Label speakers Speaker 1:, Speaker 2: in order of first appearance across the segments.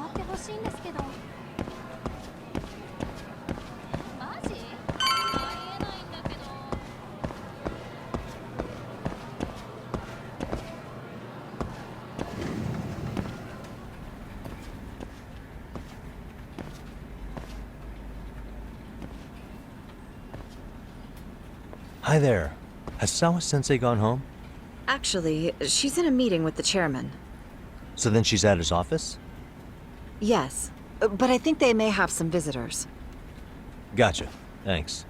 Speaker 1: ってほしいんですけど。マジ？ありえないんだけど。
Speaker 2: Hi there. Has Sawa-sensei gone home?
Speaker 3: Actually, she's in a meeting with the chairman.
Speaker 2: So then she's at his office?
Speaker 3: Yes, but I think they may have some visitors.
Speaker 2: Gotcha. Thanks.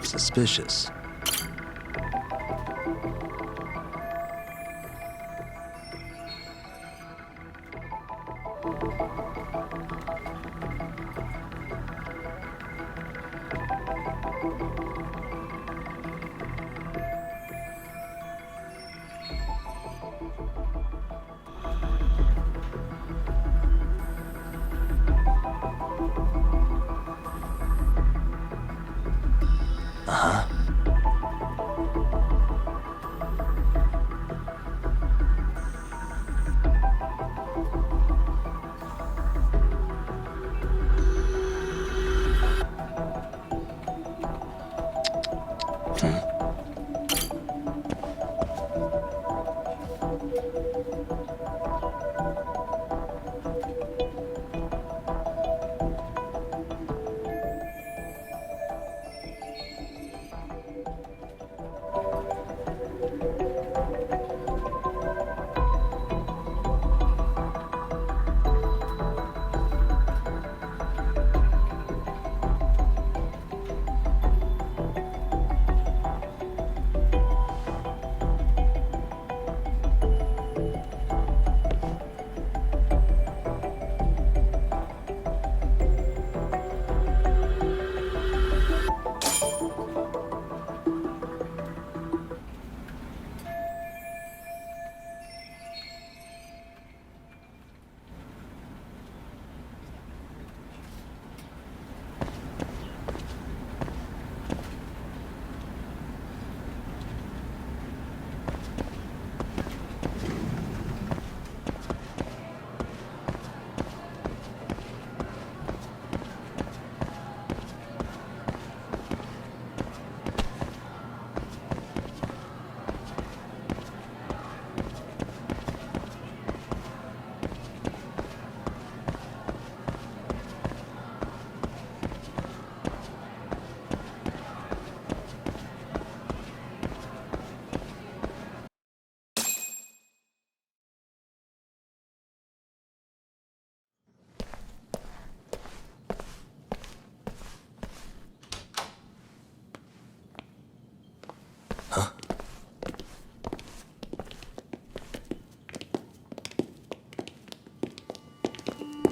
Speaker 2: Suspicious.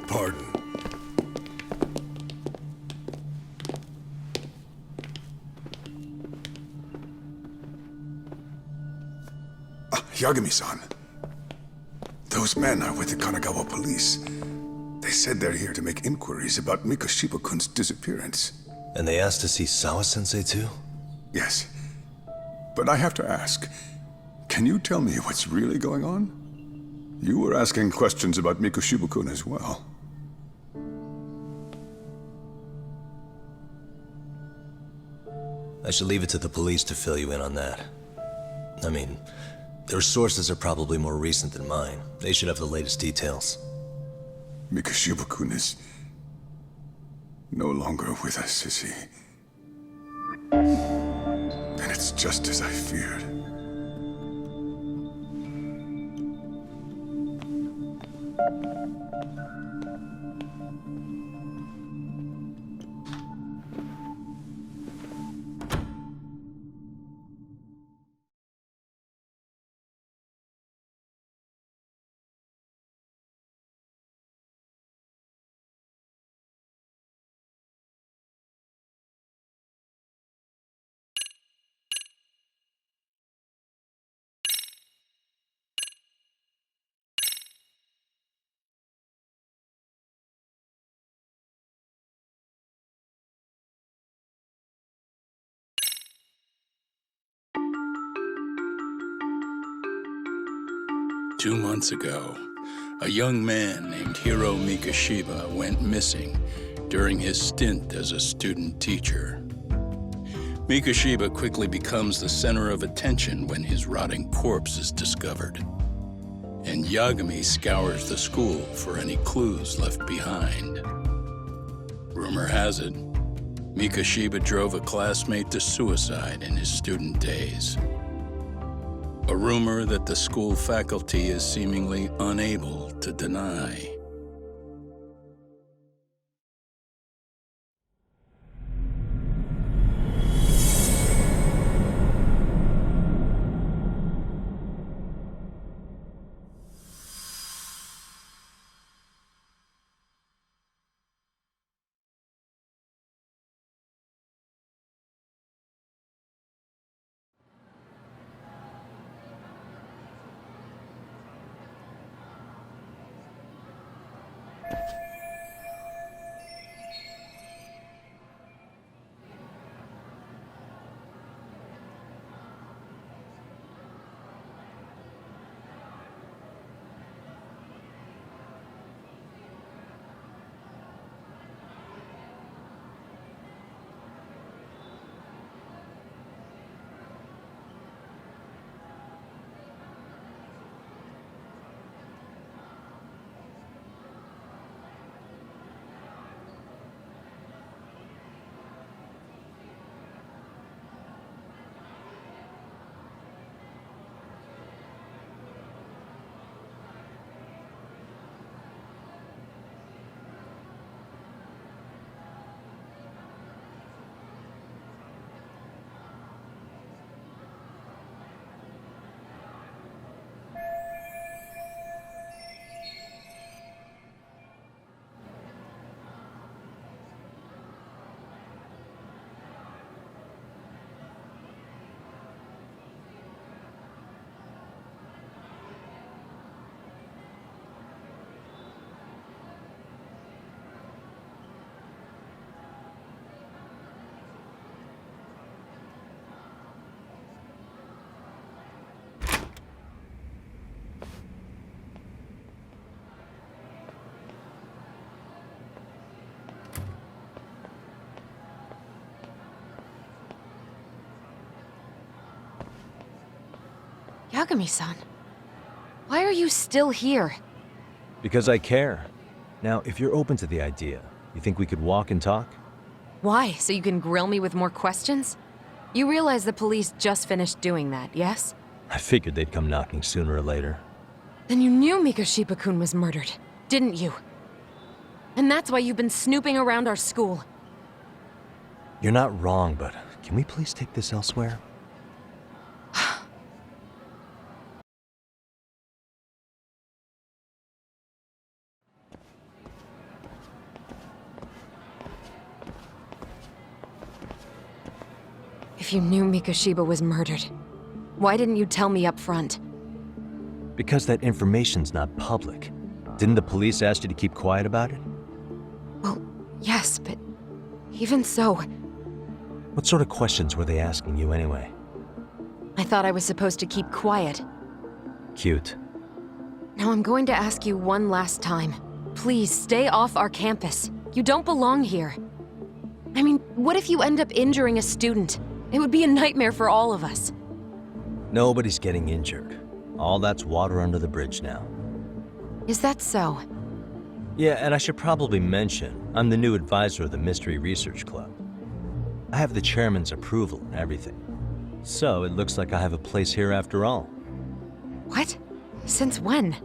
Speaker 4: Pardon. Yagami-san. Those men are with the Kanagawa police. They said they're here to make inquiries about Mikoshiba-kun's disappearance.
Speaker 2: And they asked to see Sawa-sensei too?
Speaker 4: Yes. But I have to ask, can you tell me what's really going on? You were asking questions about Mikoshiba-kun as well.
Speaker 2: I should leave it to the police to fill you in on that. I mean, their sources are probably more recent than mine. They should have the latest details.
Speaker 4: Mikoshiba-kun is no longer with us, is he? And it's just as I feared.
Speaker 5: 2 months ago, a young man named Hiro Mikoshiba went missing during his stint as a student teacher. Mikoshiba quickly becomes the center of attention when his rotting corpse is discovered, and Yagami scours the school for any clues left behind. Rumor has it, Mikoshiba drove a classmate to suicide in his student days. A rumor that the school faculty is seemingly unable to deny.
Speaker 6: Yagami-san, why are you still here?
Speaker 2: Because I care. Now, if you're open to the idea, you think we could walk and talk?
Speaker 6: Why? So you can grill me with more questions? You realize the police just finished doing that, yes?
Speaker 2: I figured they'd come knocking sooner or later.
Speaker 6: Then you knew Mikoshiba-kun was murdered, didn't you? And that's why you've been snooping around our school.
Speaker 2: You're not wrong, but can we please take this elsewhere?
Speaker 6: If you knew Mikoshiba was murdered, why didn't you tell me up front?
Speaker 2: Because that information's not public. Didn't the police ask you to keep quiet about it?
Speaker 6: Well, yes, but even so...
Speaker 2: What sort of questions were they asking you anyway?
Speaker 6: I thought I was supposed to keep quiet.
Speaker 2: Cute.
Speaker 6: Now I'm going to ask you one last time. Please, stay off our campus. You don't belong here. I mean, what if you end up injuring a student? It would be a nightmare for all of us.
Speaker 2: Nobody's getting injured. All that's water under the bridge now.
Speaker 6: Is that so?
Speaker 2: Yeah, and I should probably mention, I'm the new advisor of the Mystery Research Club. I have the chairman's approval and everything. So it looks like I have a place here after all.
Speaker 6: What? Since when?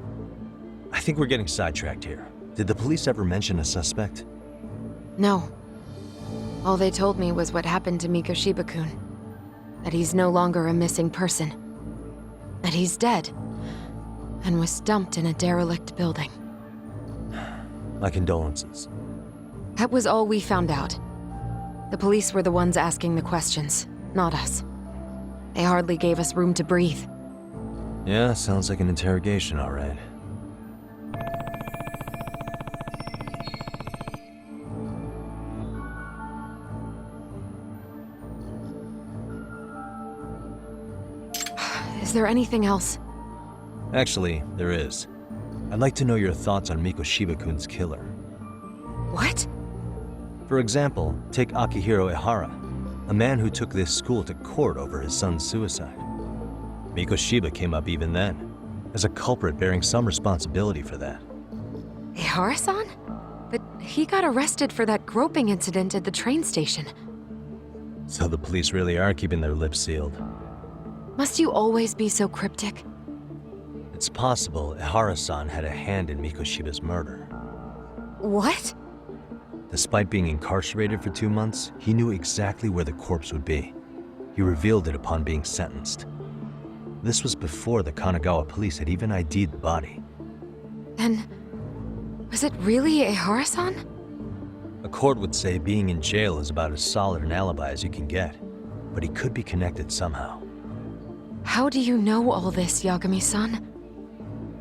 Speaker 2: I think we're getting sidetracked here. Did the police ever mention a suspect?
Speaker 6: No. All they told me was what happened to Mikoshiba-kun. That he's no longer a missing person. That he's dead. And was dumped in a derelict building.
Speaker 2: My condolences.
Speaker 6: That was all we found out. The police were the ones asking the questions, not us. They hardly gave us room to breathe.
Speaker 2: Yeah, sounds like an interrogation, all right.
Speaker 6: Is there anything else?
Speaker 2: Actually, there is. I'd like to know your thoughts on Mikoshiba-kun's killer.
Speaker 6: What?
Speaker 2: For example, take Akihiro Ehara, a man who took this school to court over his son's suicide. Mikoshiba came up even then, as a culprit bearing some responsibility for that.
Speaker 6: Ehara-san? But he got arrested for that groping incident at the train station.
Speaker 2: So the police really are keeping their lips sealed.
Speaker 6: Must you always be so cryptic?
Speaker 2: It's possible Ehara-san had a hand in Mikoshiba's murder.
Speaker 6: What?
Speaker 2: Despite being incarcerated for 2 months, he knew exactly where the corpse would be. He revealed it upon being sentenced. This was before the Kanagawa police had even ID'd the body.
Speaker 6: Then, was it really Ehara-san?
Speaker 2: A court would say being in jail is about as solid an alibi as you can get, but he could be connected somehow.
Speaker 6: How do you know all this, Yagami-san?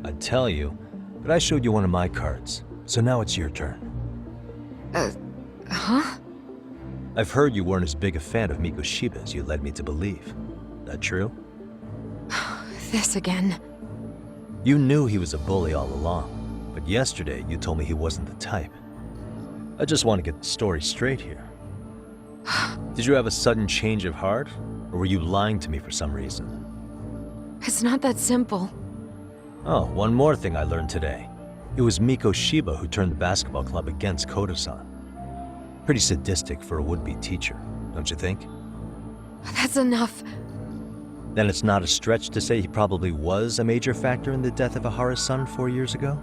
Speaker 2: I'd tell you, but I showed you one of my cards, so now it's your turn.
Speaker 6: Huh?
Speaker 2: I've heard you weren't as big a fan of Mikoshiba as you led me to believe. That true?
Speaker 6: This again.
Speaker 2: You knew he was a bully all along, but yesterday you told me he wasn't the type. I just want to get the story straight here. Did you have a sudden change of heart, or were you lying to me for some reason?
Speaker 6: It's not that simple.
Speaker 2: Oh, one more thing I learned today. It was Mikoshiba who turned the basketball club against Koto-san. Pretty sadistic for a would-be teacher, don't you think?
Speaker 6: That's enough.
Speaker 2: Then it's not a stretch to say he probably was a major factor in the death of Ehara's son 4 years ago?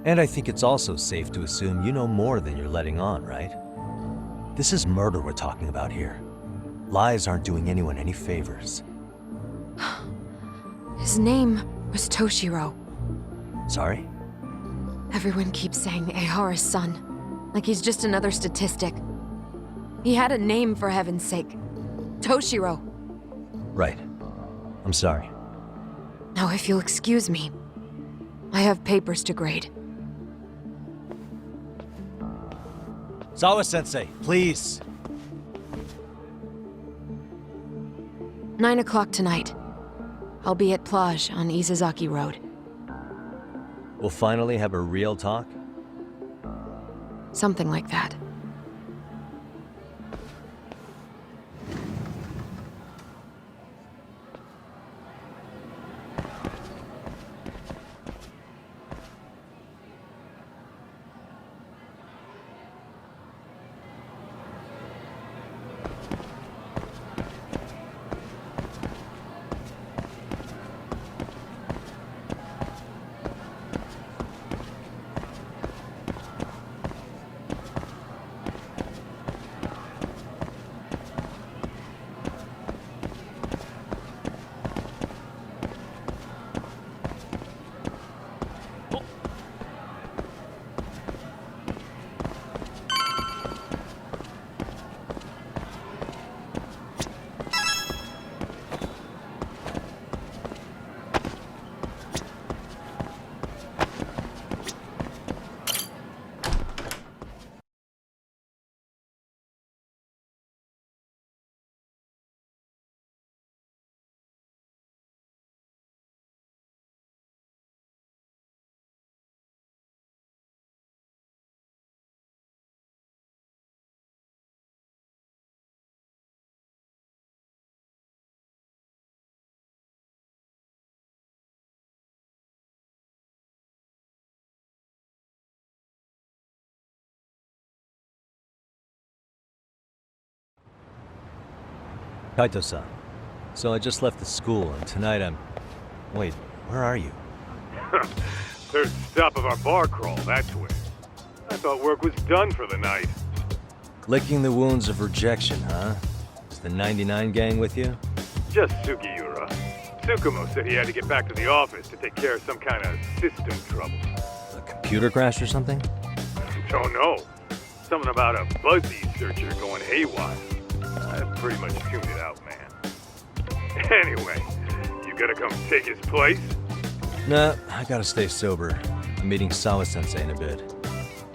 Speaker 2: And I think it's also safe to assume you know more than you're letting on, right? This is murder we're talking about here. Lies aren't doing anyone any favors.
Speaker 6: His name was Toshiro.
Speaker 2: Sorry?
Speaker 6: Everyone keeps saying Ehara's son, like he's just another statistic. He had a name, for heaven's sake. Toshiro.
Speaker 2: Right. I'm sorry.
Speaker 6: Now, if you'll excuse me, I have papers to grade.
Speaker 2: Sawa-sensei, please!
Speaker 6: 9 o'clock tonight. I'll be at Plage on Izazaki Road.
Speaker 2: We'll finally have a real talk?
Speaker 6: Something like that.
Speaker 2: Kaito-san. So I just left the school, and tonight I'm... Wait, where are you?
Speaker 7: Third stop of our bar crawl, that's where. I thought work was done for the night.
Speaker 2: Licking the wounds of rejection, huh? Is the 99 gang with you?
Speaker 7: Just Sugiura. Tsukumo said he had to get back to the office to take care of some kind of system trouble.
Speaker 2: A computer crash or something?
Speaker 7: Don't know. Something about a Buzzy searcher going haywire. I've pretty much tuned it out, man. Anyway, you gonna come take his place?
Speaker 2: Nah, I gotta stay sober. I'm meeting Sawa-sensei in a bit.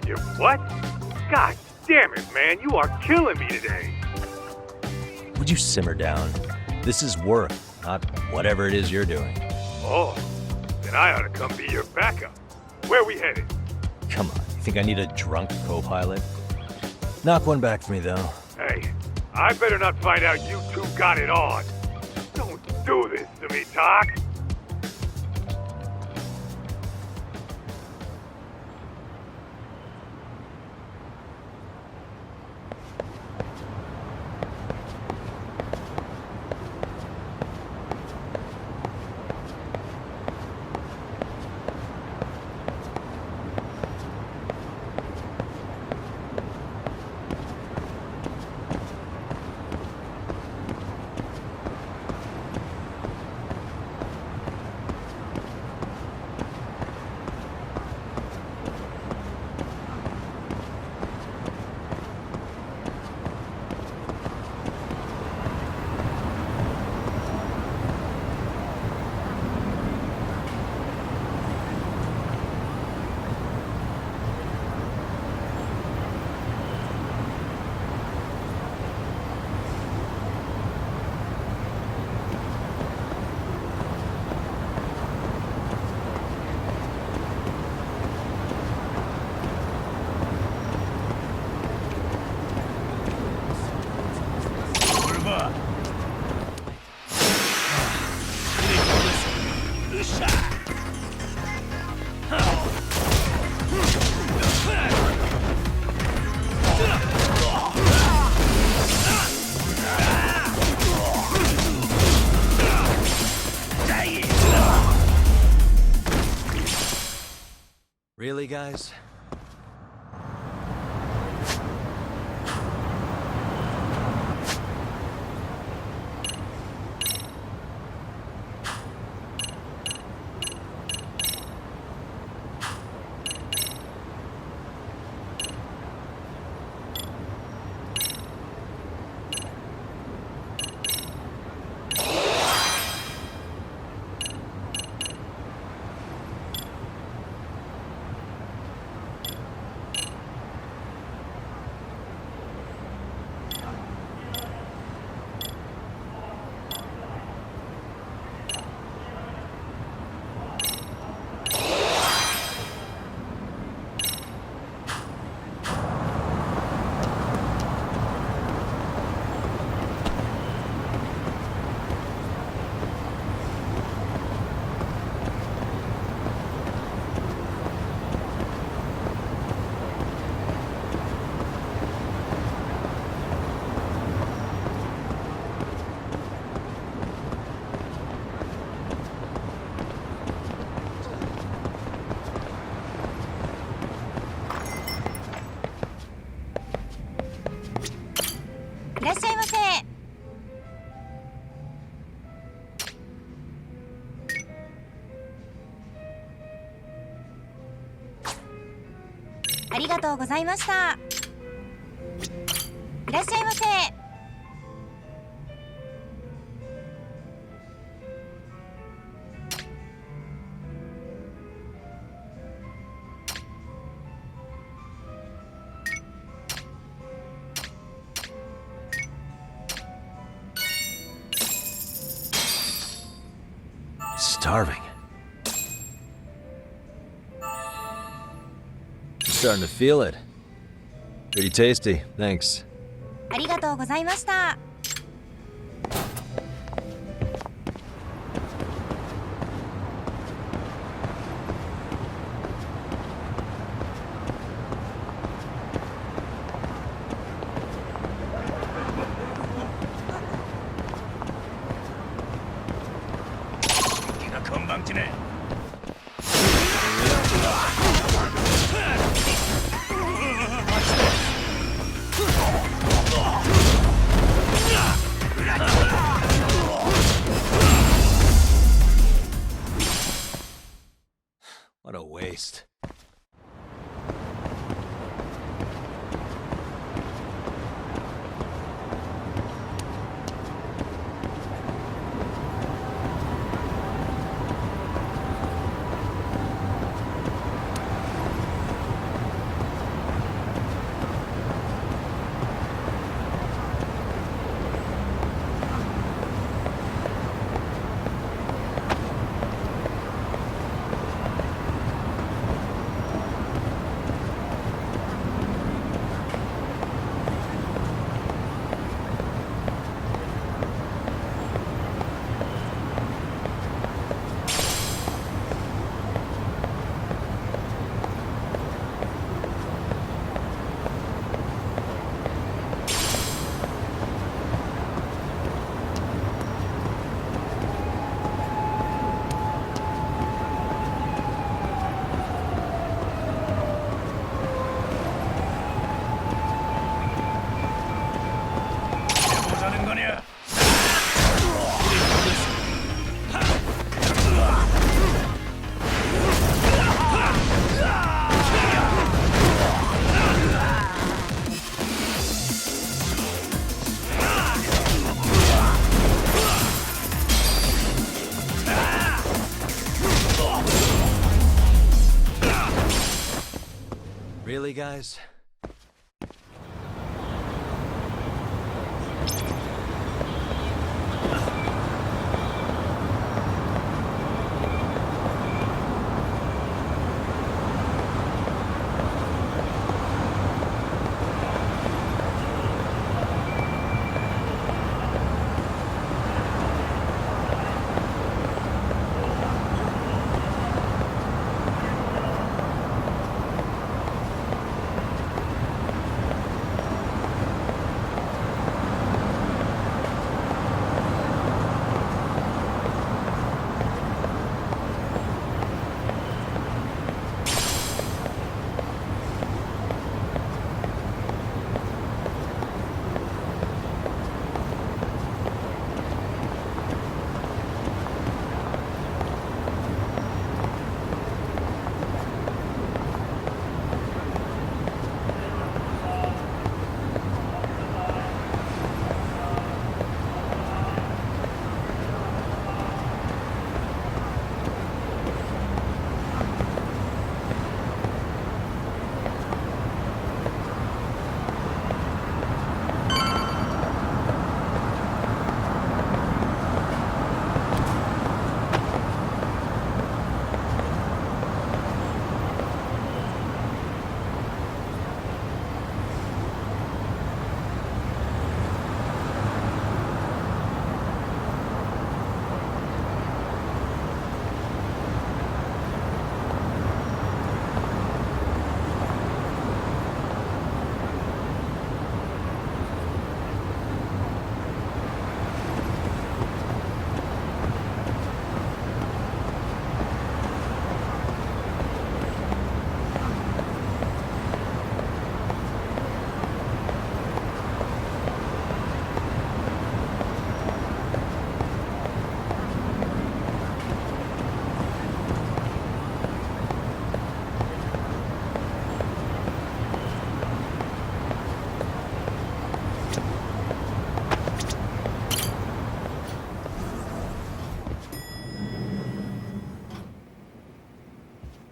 Speaker 7: You what? God damn it, man, you are killing me today.
Speaker 2: Would you simmer down? This is work, not whatever it is you're doing.
Speaker 7: Oh, then I ought to come be your backup. Where we headed?
Speaker 2: Come on, you think I need a drunk co-pilot? Knock one back for me, though.
Speaker 7: Hey, I better not find out you two got it on. Don't do this to me, Doc.
Speaker 2: Really, guys?
Speaker 1: ありがとうございました。いらっしゃいませ。
Speaker 2: Starving. Starting to feel it. Pretty tasty, thanks.
Speaker 1: ありがとうございました。
Speaker 2: What a waste. Really, guys?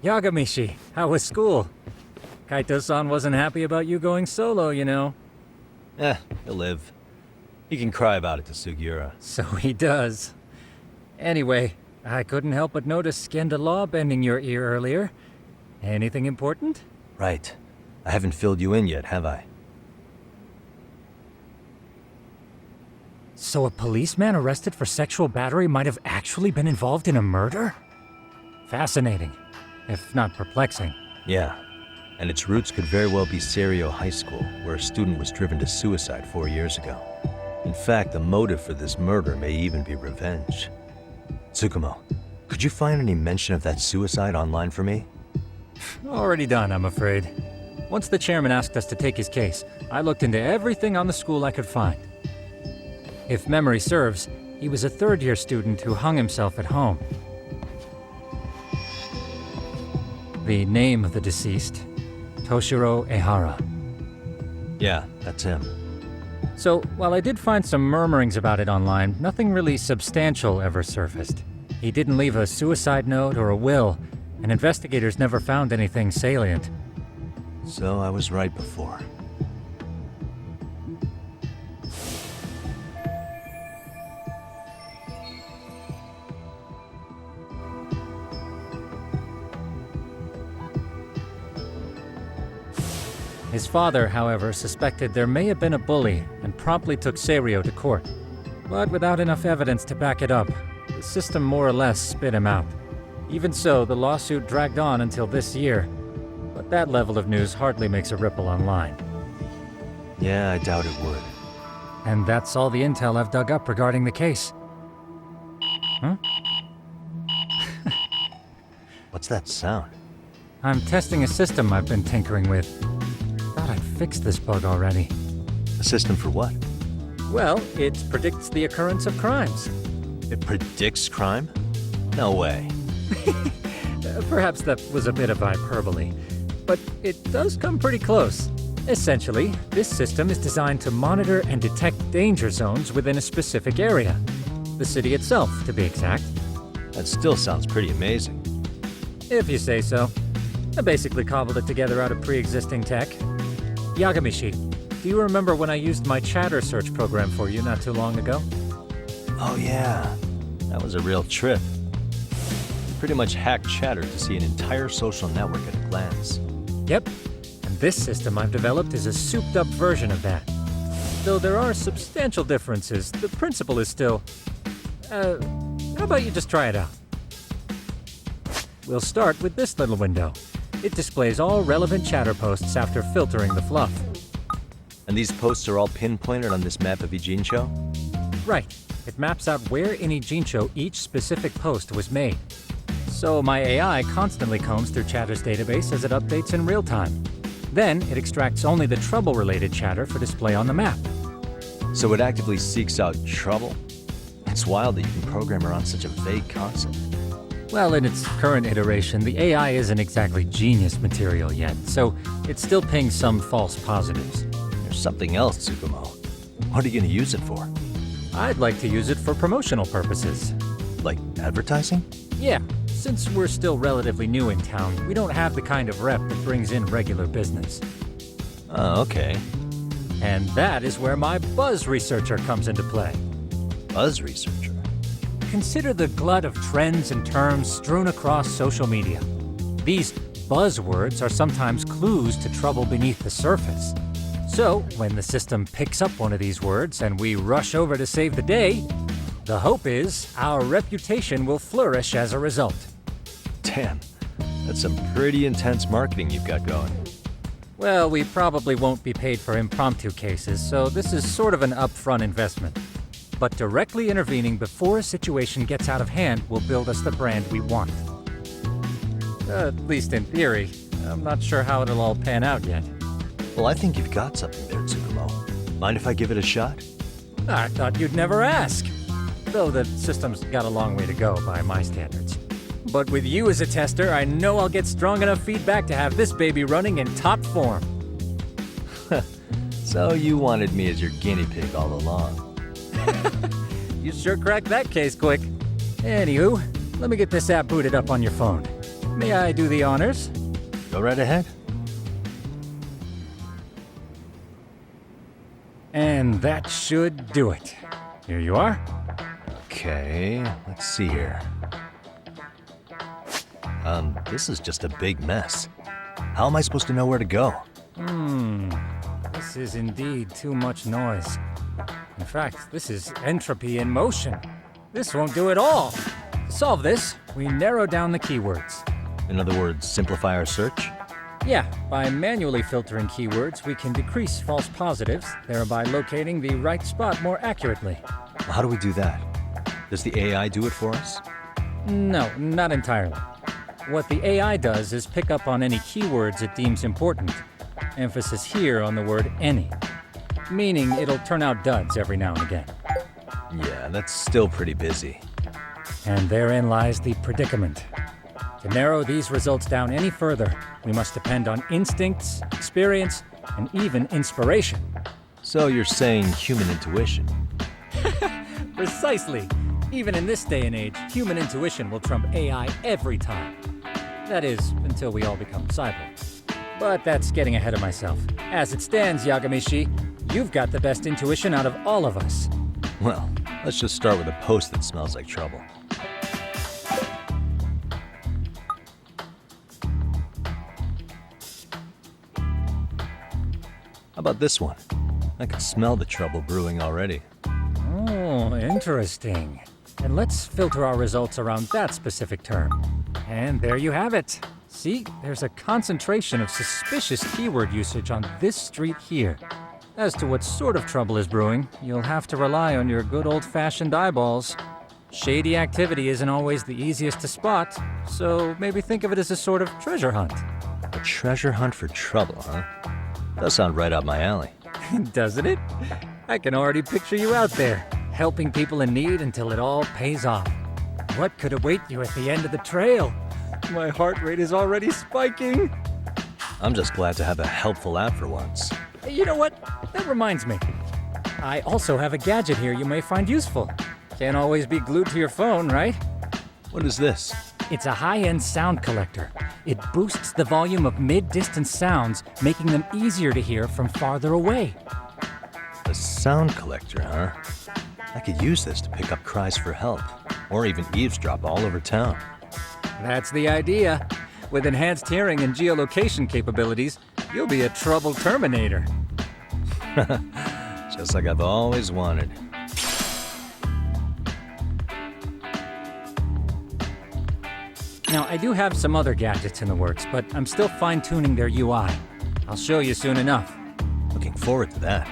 Speaker 8: Yagami-shi, how was school? Kaito-san wasn't happy about you going solo, you know.
Speaker 2: He'll live. He can cry about it to Sugiura.
Speaker 8: So he does. Anyway, I couldn't help but notice Skenda Law bending your ear earlier. Anything important?
Speaker 2: Right. I haven't filled you in yet, have I?
Speaker 8: So a policeman arrested for sexual battery might have actually been involved in a murder? Fascinating, if not perplexing.
Speaker 2: Yeah. And its roots could very well be Serio High School, where a student was driven to suicide 4 years ago. In fact, the motive for this murder may even be revenge. Tsukumo, Could you find any mention of that suicide online for me?
Speaker 8: Already done, I'm afraid. Once the chairman asked us to take his case, I looked into everything on the school I could find. If memory serves, he was a third-year student who hung himself at home. The name of the deceased, Toshiro Ehara.
Speaker 2: Yeah, that's him.
Speaker 8: So, while I did find some murmurings about it online, nothing really substantial ever surfaced. He didn't leave a suicide note or a will, and investigators never found anything salient.
Speaker 2: So I was right before.
Speaker 8: His father, however, suspected there may have been a bully and promptly took Seiryo to court. But without enough evidence to back it up, the system more or less spit him out. Even so, the lawsuit dragged on until this year. But that level of news hardly makes a ripple online.
Speaker 2: Yeah, I doubt it would.
Speaker 8: And that's all the intel I've dug up regarding the case. Huh?
Speaker 2: What's that sound?
Speaker 8: I'm testing a system I've been tinkering with. Thought I'd fixed this bug already.
Speaker 2: A system for what?
Speaker 8: Well, it predicts the occurrence of crimes.
Speaker 2: It predicts crime? No way.
Speaker 8: Perhaps that was a bit of hyperbole, but it does come pretty close. Essentially, this system is designed to monitor and detect danger zones within a specific area. The city itself, to be exact.
Speaker 2: That still sounds pretty amazing.
Speaker 8: If you say so. I basically cobbled it together out of pre-existing tech. Yagami, do you remember when I used my chatter search program for you not too long ago?
Speaker 2: Oh yeah, that was a real trip. You pretty much hacked Chatter to see an entire social network at a glance.
Speaker 8: Yep, and this system I've developed is a souped-up version of that. Though there are substantial differences, the principle is still... how about you just try it out? We'll start with this little window. It displays all relevant chatter posts after filtering the fluff.
Speaker 2: And these posts are all pinpointed on this map of Ijincho?
Speaker 8: Right. It maps out where in Ijincho each specific post was made. So my AI constantly combs through Chatter's database as it updates in real time. Then it extracts only the trouble-related chatter for display on the map.
Speaker 2: So it actively seeks out trouble? It's wild that you can program around such a vague concept.
Speaker 8: Well, in its current iteration, the AI isn't exactly genius material yet, so it still pings some false positives.
Speaker 2: There's something else, Tsukumo. What are you going to use it for?
Speaker 8: I'd like to use it for promotional purposes.
Speaker 2: Like advertising?
Speaker 8: Yeah, since we're still relatively new in town, we don't have the kind of rep that brings in regular business.
Speaker 2: Oh, okay.
Speaker 8: And that is where my buzz researcher comes into play.
Speaker 2: Buzz researcher?
Speaker 8: Consider the glut of trends and terms strewn across social media. These buzzwords are sometimes clues to trouble beneath the surface. So, when the system picks up one of these words and we rush over to save the day, the hope is our reputation will flourish as a result.
Speaker 2: Damn, that's some pretty intense marketing you've got going.
Speaker 8: Well, we probably won't be paid for impromptu cases, so this is sort of an upfront investment. But directly intervening before a situation gets out of hand will build us the brand we want. At least in theory. I'm not sure how it'll all pan out yet.
Speaker 2: Well, I think you've got something there, Tsukumo. Mind if I give it a shot?
Speaker 8: I thought you'd never ask. Though the system's got a long way to go by my standards. But with you as a tester, I know I'll get strong enough feedback to have this baby running in top form.
Speaker 2: So you wanted me as your guinea pig all along.
Speaker 8: You sure cracked that case quick. Anywho, let me get this app booted up on your phone. May I do the honors?
Speaker 2: Go right ahead.
Speaker 8: And that should do it. Here you are.
Speaker 2: Okay, let's see here. This is just a big mess. How am I supposed to know where to go?
Speaker 8: This is indeed too much noise. In fact, this is entropy in motion. This won't do it all. To solve this, we narrow down the keywords.
Speaker 2: In other words, simplify our search?
Speaker 8: Yeah, by manually filtering keywords, we can decrease false positives, thereby locating the right spot more accurately.
Speaker 2: Well, how do we do that? Does the AI do it for us?
Speaker 8: No, not entirely. What the AI does is pick up on any keywords it deems important. Emphasis here on the word any. Meaning it'll turn out duds every now and again.
Speaker 2: Yeah, that's still pretty busy.
Speaker 8: And therein lies the predicament. To narrow these results down any further, we must depend on instincts, experience, and even inspiration.
Speaker 2: So you're saying human intuition?
Speaker 8: Precisely. Even in this day and age, human intuition will trump AI every time. That is, until we all become cyborgs. But that's getting ahead of myself. As it stands, Yagami-shi, you've got the best intuition out of all of us.
Speaker 2: Well, let's just start with a post that smells like trouble. How about this one? I can smell the trouble brewing already.
Speaker 8: Oh, interesting. And let's filter our results around that specific term. And there you have it. See, there's a concentration of suspicious keyword usage on this street here. As to what sort of trouble is brewing, you'll have to rely on your good old-fashioned eyeballs. Shady activity isn't always the easiest to spot, so maybe think of it as a sort of treasure hunt.
Speaker 2: A treasure hunt for trouble, huh? Does sound right up my alley.
Speaker 8: Doesn't it? I can already picture you out there, helping people in need until it all pays off. What could await you at the end of the trail? My heart rate is already spiking.
Speaker 2: I'm just glad to have a helpful app for once.
Speaker 8: You know what? That reminds me. I also have a gadget here you may find useful. Can't always be glued to your phone, right?
Speaker 2: What is this?
Speaker 8: It's a high-end sound collector. It boosts the volume of mid-distance sounds, making them easier to hear from farther away.
Speaker 2: A sound collector, huh? I could use this to pick up cries for help, or even eavesdrop all over town.
Speaker 8: That's the idea. With enhanced hearing and geolocation capabilities, you'll be a trouble terminator.
Speaker 2: Just like I've always wanted.
Speaker 8: Now, I do have some other gadgets in the works, but I'm still fine-tuning their UI. I'll show you soon enough.
Speaker 2: Looking forward to that.